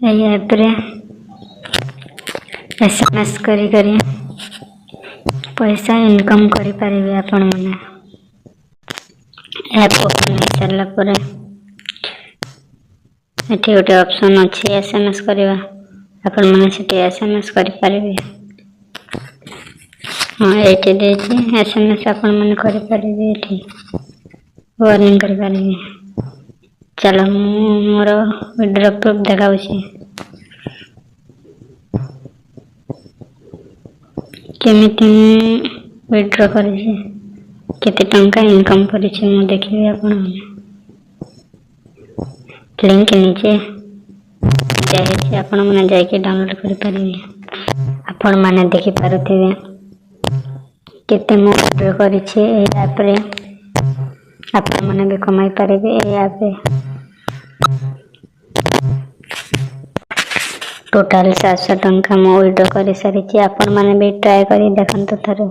App रे SMS करी करी पैसा इनकम करी पारिबे आपण माने। ऐप ओपन हो सारा पर एठी गोटे ऑप्शन अच्छी एसएमएस करवा आपण माने सेठी एसएमएस करी पारिबे। हाँ एठी देछि एसएमएस आपण माने करी पारिबे। एठी वार्निंग करी पारिबे। चलो मोर विड्रॉ प्रूफ देखाउछि केमिति विड्रॉ करिछि केते टंका इनकम करिछि मु देखिबे आपण माने। लिंक नीचे दिया आपण माने जाके डाउनलोड करि पारिबे। आपण माने देखि पारुथिबे केते मु विड्रॉ करिछि ए ऐप रे। आपण माने भी कमाई पारिबे ए ऐप रे। टोटल 700 टंका मु विड्रॉ करि सारिछि। आपण माने भी ट्राई करि देखंतु थरे।